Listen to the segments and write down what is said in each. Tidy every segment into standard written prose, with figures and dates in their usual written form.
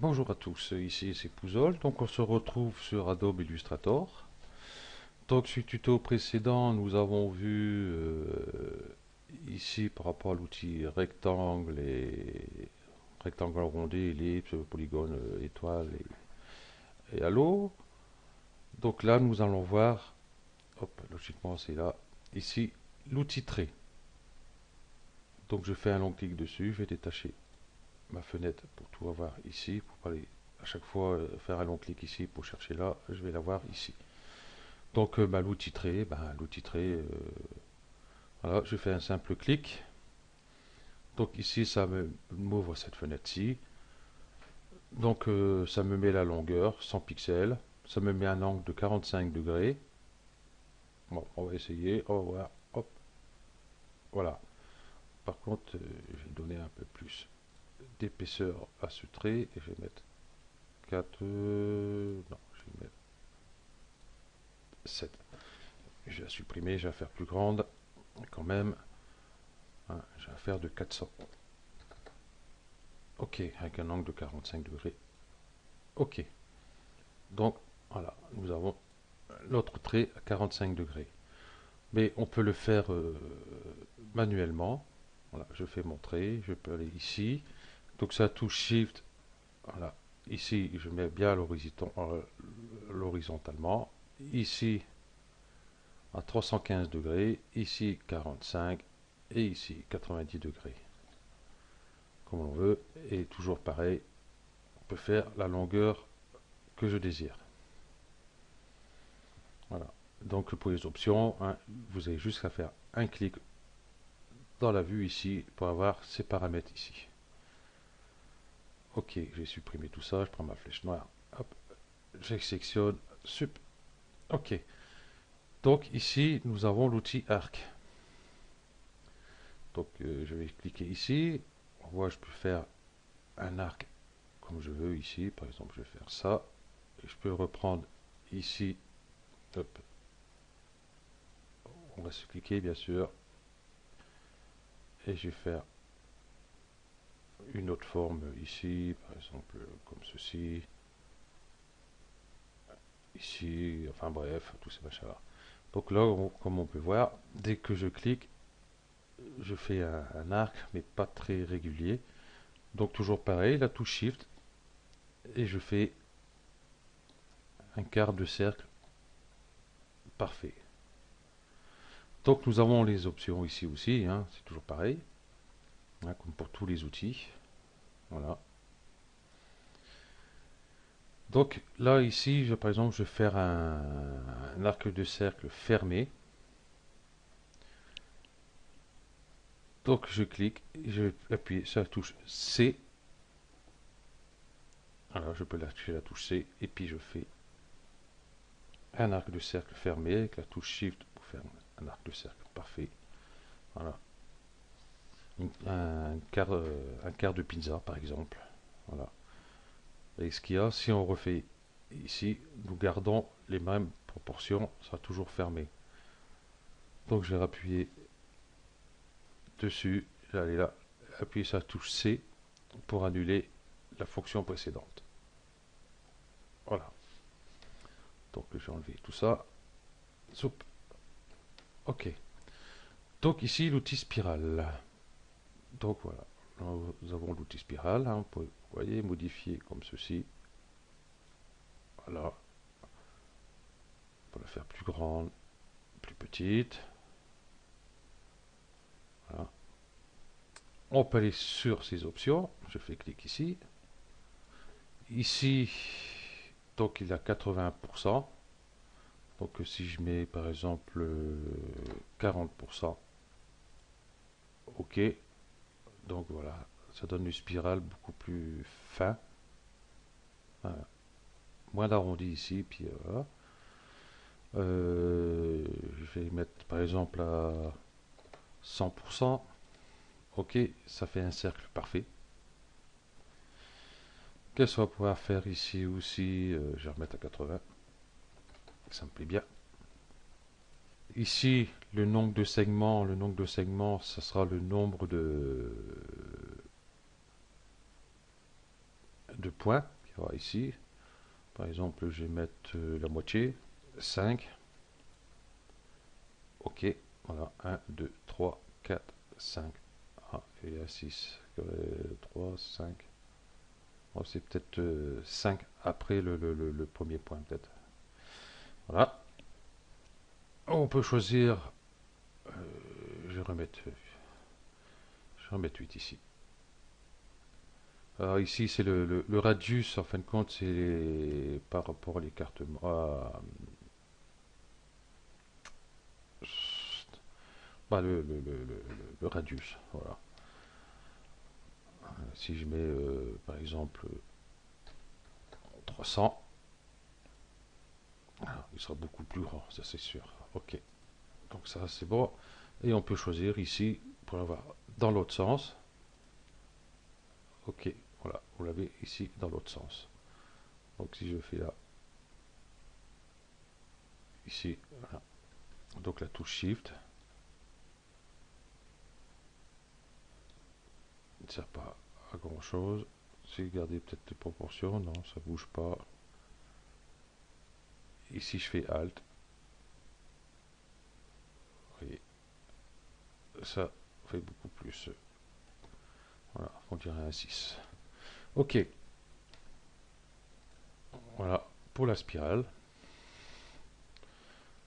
Bonjour à tous, ici c'est Pouzol, donc on se retrouve sur Adobe Illustrator. Donc sur le tuto précédent, nous avons vu ici par rapport à l'outil rectangle et rectangle arrondi, ellipse, polygone, étoile et halo. Donc là nous allons voir, hop, logiquement c'est là, ici l'outil trait. Donc je fais un long clic dessus, je vais détacher ma fenêtre pour tout avoir ici, pour pas aller à chaque fois faire un long clic ici pour chercher là, je vais l'avoir ici. Donc l'outil trait, voilà, je fais un simple clic. Donc ici ça m'ouvre cette fenêtre-ci. Donc ça me met la longueur 100 pixels, ça me met un angle de 45 degrés. Bon, on va essayer, on va voir, hop, voilà. Par contre, je vais donner un peu plus d'épaisseur à ce trait et je vais mettre 4, non, je vais mettre 7. Je vais la supprimer, je vais la faire plus grande quand même. Hein, je vais la faire de 400. Ok, avec un angle de 45 degrés. Ok, donc voilà, nous avons l'autre trait à 45 degrés. Mais on peut le faire manuellement. Voilà, je fais mon trait, je peux aller ici. Donc ça touche Shift. Voilà, ici je mets bien l'horizontalement. Ici à 315 degrés, ici 45 et ici 90 degrés. Comme on veut. Et toujours pareil, on peut faire la longueur que je désire. Voilà. Donc pour les options, hein, vous avez juste à faire un clic dans la vue ici pour avoir ces paramètres ici. Ok, j'ai supprimé tout ça, je prends ma flèche noire, hop, je sélectionne, sup, ok. Donc ici, nous avons l'outil arc. Donc je vais cliquer ici, on voit je peux faire un arc comme je veux ici, par exemple je vais faire ça, et je peux reprendre ici, hop, on va se cliquer bien sûr, et je vais faire une autre forme ici, par exemple comme ceci, ici, enfin bref, tous ces machins-là. Donc là, comme on peut voir, dès que je clique, je fais un arc, mais pas très régulier. Donc toujours pareil, la touche Shift, et je fais un quart de cercle parfait. Donc nous avons les options ici aussi, hein, c'est toujours pareil, hein, comme pour tous les outils. Voilà. Donc là, ici, par exemple, je vais faire un arc de cercle fermé. Donc je clique, je vais appuyer sur la touche C. Alors je peux lâcher la touche C et puis je fais un arc de cercle fermé avec la touche Shift pour faire un arc de cercle parfait. Voilà. Un quart de pizza par exemple. Voilà. Et ce qu'il y a, si on refait ici, nous gardons les mêmes proportions, ça sera toujours fermé. Donc je vais appuyer dessus, j'allais là, appuyer sur la touche C pour annuler la fonction précédente. Voilà. Donc je vais enlever tout ça. Soup. Ok. Donc ici l'outil spirale. Donc voilà, nous avons l'outil spirale, hein, vous voyez, modifier comme ceci. Voilà, on peut la faire plus grande, plus petite. Voilà. On peut aller sur ces options, je fais clic ici. Ici, donc il a 80%. Donc si je mets par exemple 40%, ok. Donc voilà, ça donne une spirale beaucoup plus fin. Voilà. Moins d'arrondi ici, puis voilà. Je vais mettre par exemple à 100%. Ok, ça fait un cercle parfait. Qu'est-ce qu'on va pouvoir faire ici aussi? Je vais remettre à 80. Ça me plaît bien. Ici, le nombre de segments, ça sera le nombre de points qu'il y aura ici. Par exemple, je vais mettre la moitié, 5. Ok, voilà, 1, 2, 3, 4, 5. Ah, et là 6, 3, 5. Bon, c'est peut-être 5 après le premier point, peut-être. Voilà. On peut choisir, je vais remettre 8 ici. Alors ici, c'est le radius, en fin de compte, c'est par rapport à l'écartement. Bah, le radius, voilà. Si je mets, par exemple, 300, il sera beaucoup plus grand, ça c'est sûr. Ok, donc ça c'est bon. Et on peut choisir ici, pour avoir dans l'autre sens. Ok, voilà, vous l'avez ici dans l'autre sens. Donc si je fais là, ici, voilà. Donc la touche Shift, ne sert pas à grand chose. Si garder peut-être les proportions, non, ça bouge pas. Ici je fais Alt. Vous voyez, ça fait beaucoup plus. Voilà, on dirait un 6. Ok, voilà pour la spirale.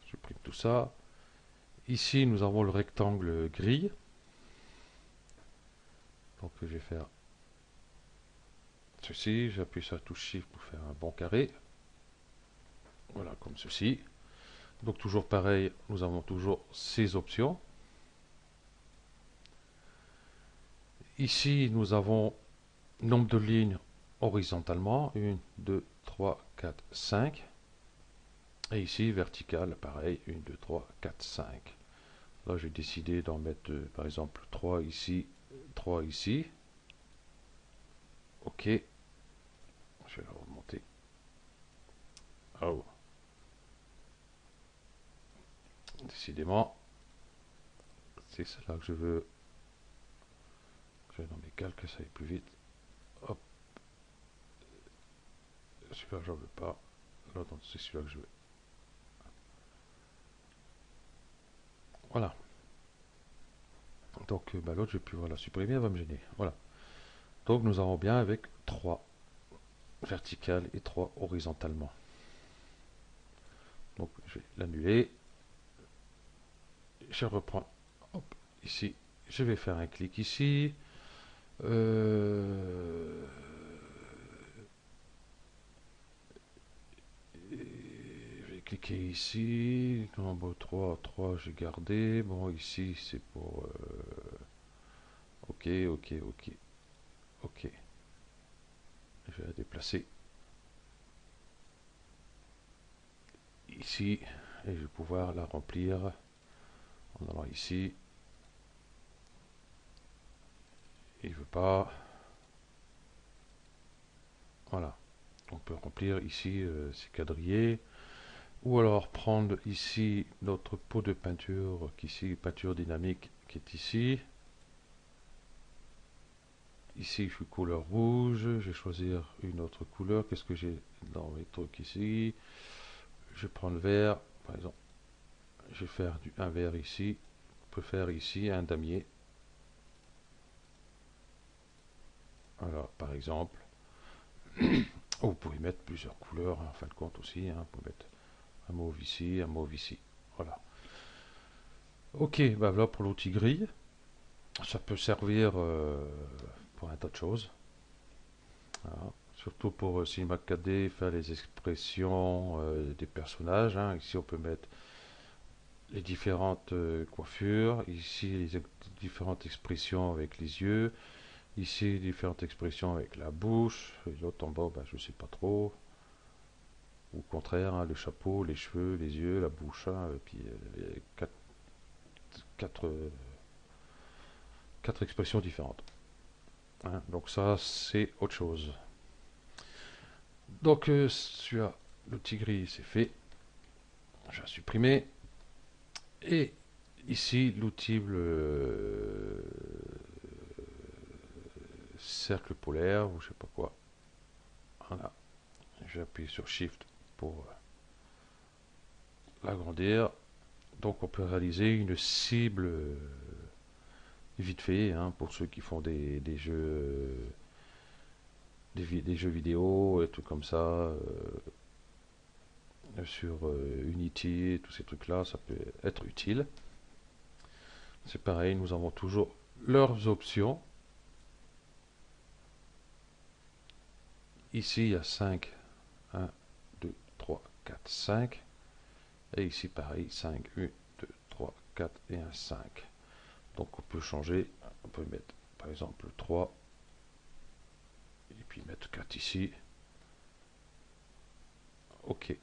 Je supprime tout ça. Ici, nous avons le rectangle gris. Donc, je vais faire ceci. J'appuie sur la touche Shift pour faire un bon carré. Voilà, comme ceci. Donc, toujours pareil, nous avons toujours ces options. Ici, nous avons nombre de lignes horizontalement. 1, 2, 3, 4, 5. Et ici, vertical, pareil. 1, 2, 3, 4, 5. Là, j'ai décidé d'en mettre, par exemple, 3 ici, 3 ici. Ok. Je vais la remonter. Oh. Décidément, c'est cela que je veux. Je vais dans mes calques, ça aille plus vite. Hop. Celui-là, j'en veux pas. Là, c'est celui-là que je veux. Voilà. Donc, bah, l'autre, je vais plus la supprimer, elle va me gêner. Voilà. Donc, nous avons bien avec 3 verticales et 3 horizontalement. Donc, je vais l'annuler. Je reprends. Hop, ici. Je vais faire un clic ici. Euh, je vais cliquer ici. Nombre 3, 3, j'ai gardé. Bon, ici, c'est pour... ok, ok, ok. Ok. Je vais la déplacer ici. Et je vais pouvoir la remplir en allant ici. Il ne veut pas. Voilà. On peut remplir ici ces quadrillés. Ou alors prendre ici notre pot de peinture, qui ici, peinture dynamique, qui est ici. Ici, je suis couleur rouge. Je vais choisir une autre couleur. Qu'est-ce que j'ai dans mes trucs ici? Je prends le vert, par exemple. Je vais faire un vert ici. On peut faire ici un damier. Voilà, par exemple. Oh, vous pouvez mettre plusieurs couleurs, en fin de compte aussi. Vous pouvez mettre un mauve ici, un mauve ici. Voilà. Ok, bah voilà pour l'outil grille. Ça peut servir pour un tas de choses. Voilà. Surtout pour Cinema 4D, faire les expressions des personnages. Ici, on peut mettre les différentes coiffures. Ici, les différentes expressions avec les yeux. Ici, différentes expressions avec la bouche. Et l'autre en bas, bah, je ne sais pas trop. Ou au contraire, le chapeau, les cheveux, les yeux, la bouche. Et puis les quatre, quatre expressions différentes. Donc ça, c'est autre chose. Donc, sur l'outil gris, c'est fait. Je vais supprimer. Et ici, l'outil cercle polaire, ou je sais pas quoi. Voilà, j'appuie sur Shift pour l'agrandir. Donc on peut réaliser une cible vite fait, hein, pour ceux qui font des jeux, des jeux vidéo et tout comme ça, sur Unity, tous ces trucs-là, ça peut être utile. C'est pareil, nous avons toujours leurs options. Ici, il y a 5, 1, 2, 3, 4, 5. Et ici, pareil, 5, 1, 2, 3, 4 et un 5. Donc on peut changer, on peut mettre par exemple 3, et puis mettre 4 ici. Ok.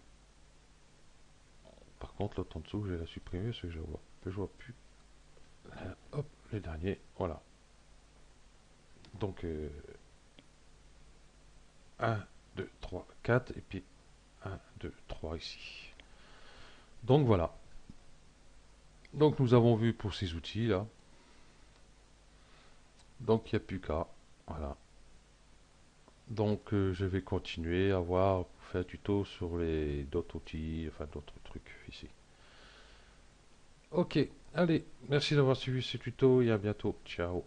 Par contre, l'autre en dessous, je vais la supprimer parce que je vois plus. Hop, les derniers, voilà. Donc 1, 2, 3, 4, et puis 1, 2, 3 ici. Donc voilà. Donc nous avons vu pour ces outils là. Donc il n'y a plus qu'à. Voilà. Donc je vais continuer à voir, faire un tuto sur les d'autres outils, enfin d'autres trucs ici. Ok, allez, merci d'avoir suivi ce tuto et à bientôt. Ciao.